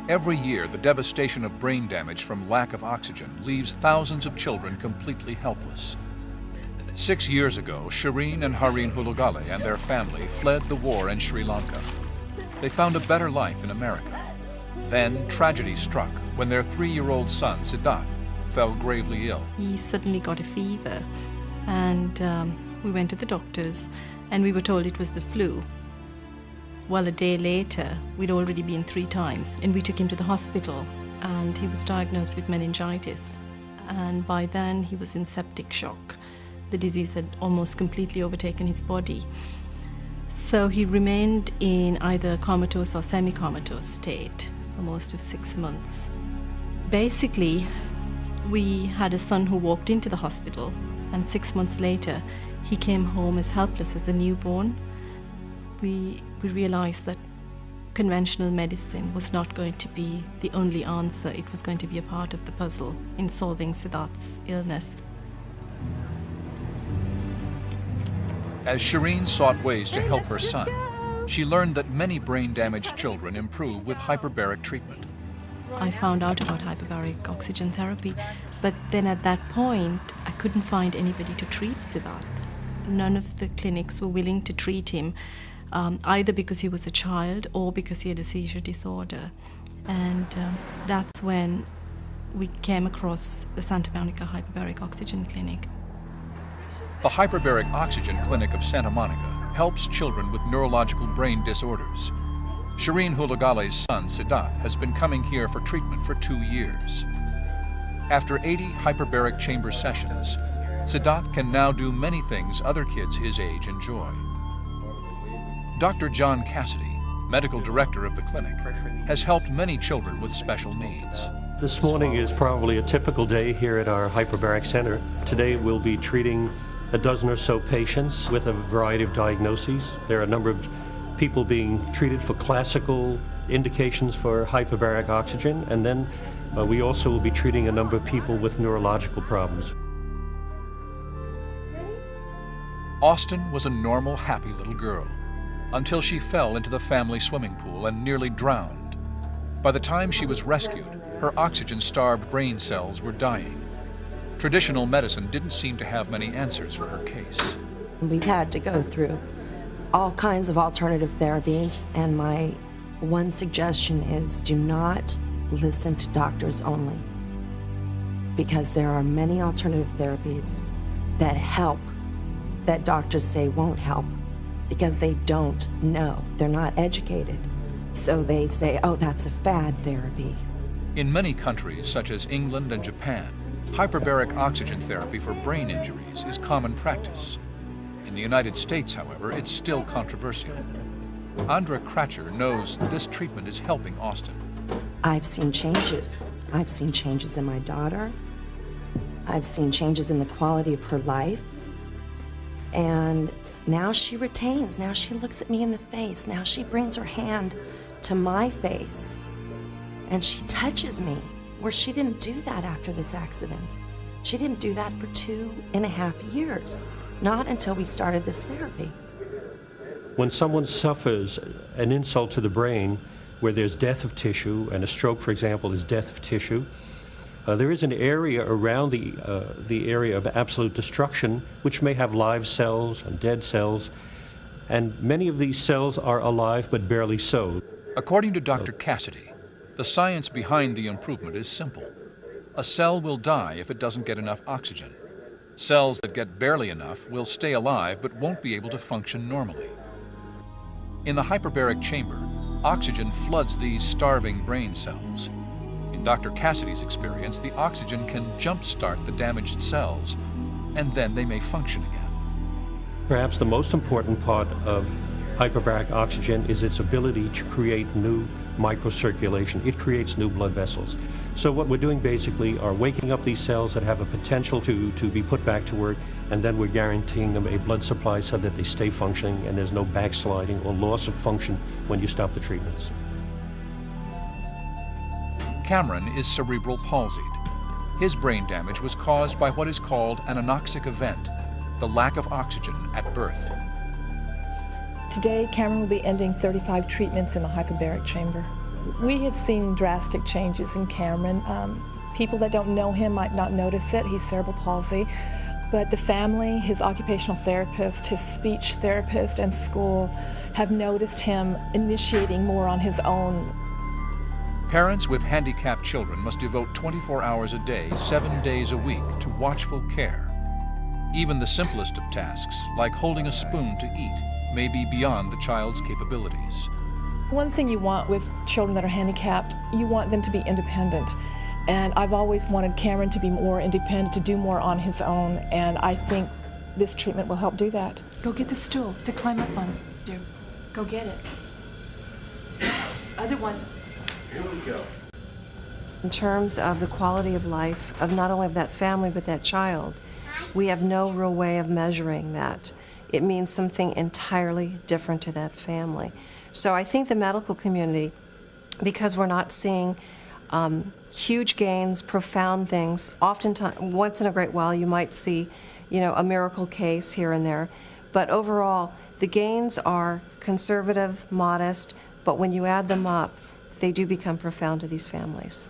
Every year, the devastation of brain damage from lack of oxygen leaves thousands of children completely helpless. 6 years ago, Shireen and Hareen Hulugale and their family fled the war in Sri Lanka. They found a better life in America. Then tragedy struck when their 3-year-old son, Siddharth, fell gravely ill. He suddenly got a fever, and we went to the doctors, and we were told it was the flu. Well, a day later, we'd already been 3 times, and we took him to the hospital, and he was diagnosed with meningitis. And by then, he was in septic shock. The disease had almost completely overtaken his body. So he remained in either comatose or semi-comatose state for most of 6 months. Basically, we had a son who walked into the hospital, and 6 months later, he came home as helpless as a newborn. We realized that conventional medicine was not going to be the only answer. It was going to be a part of the puzzle in solving Siddharth's illness. As Shireen sought ways to help her son, she learned that many brain-damaged children improve with hyperbaric treatment. I found out about hyperbaric oxygen therapy, but then at that point, I couldn't find anybody to treat Siddharth. None of the clinics were willing to treat him, either because he was a child or because he had a seizure disorder. And that's when we came across the Santa Monica Hyperbaric Oxygen Clinic. The Hyperbaric Oxygen Clinic of Santa Monica helps children with neurological brain disorders. Shireen Hulugale's son, Siddharth, has been coming here for treatment for 2 years. After 80 hyperbaric chamber sessions, Siddharth can now do many things other kids his age enjoy. Dr. John Cassidy, medical director of the clinic, has helped many children with special needs. This morning is probably a typical day here at our hyperbaric center. Today we'll be treating a dozen or so patients with a variety of diagnoses. There are a number of people being treated for classical indications for hyperbaric oxygen, and then we also will be treating a number of people with neurological problems. Austin was a normal, happy little girl until she fell into the family swimming pool and nearly drowned. By the time she was rescued, her oxygen-starved brain cells were dying. Traditional medicine didn't seem to have many answers for her case. We've had to go through all kinds of alternative therapies, and my one suggestion is do not listen to doctors only, because there are many alternative therapies that help that doctors say won't help because they don't know. They're not educated. So they say, oh, that's a fad therapy. In many countries, such as England and Japan, hyperbaric oxygen therapy for brain injuries is common practice. In the United States, however, it's still controversial. Andra Kratcher knows this treatment is helping Austin. I've seen changes. I've seen changes in my daughter. I've seen changes in the quality of her life. And now she retains. Now she looks at me in the face. Now she brings her hand to my face and she touches me, where she didn't do that after this accident. She didn't do that for 2.5 years, not until we started this therapy. When someone suffers an insult to the brain, where there's death of tissue, and a stroke, for example, is death of tissue, there is an area around the area of absolute destruction which may have live cells and dead cells, and many of these cells are alive but barely so. According to Dr. Cassidy, the science behind the improvement is simple. A cell will die if it doesn't get enough oxygen. Cells that get barely enough will stay alive but won't be able to function normally. In the hyperbaric chamber, oxygen floods these starving brain cells. In Dr. Cassidy's experience, the oxygen can jumpstart the damaged cells, and then they may function again. Perhaps the most important part of hyperbaric oxygen is its ability to create new microcirculation. It creates new blood vessels. So what we're doing basically are waking up these cells that have a potential to be put back to work, and then we're guaranteeing them a blood supply so that they stay functioning and there's no backsliding or loss of function when you stop the treatments. Cameron is cerebral palsied. His brain damage was caused by what is called an anoxic event, the lack of oxygen at birth. Today, Cameron will be ending 35 treatments in the hyperbaric chamber. We have seen drastic changes in Cameron. People that don't know him might not notice it. He's cerebral palsy. But the family, his occupational therapist, his speech therapist, and school have noticed him initiating more on his own. Parents with handicapped children must devote 24 hours a day, 7 days a week to watchful care. Even the simplest of tasks, like holding a spoon to eat, may be beyond the child's capabilities. One thing you want with children that are handicapped, you want them to be independent. And I've always wanted Cameron to be more independent, to do more on his own, and I think this treatment will help do that. Go get the stool to climb up on. Dear. Go get it. Other one. Here we go. In terms of the quality of life of not only of that family but that child, we have no real way of measuring that. It means something entirely different to that family. So I think the medical community, because we're not seeing huge gains, profound things, oftentimes, once in a great while, you might see, a miracle case here and there. But overall, the gains are conservative, modest, but when you add them up, they do become profound to these families.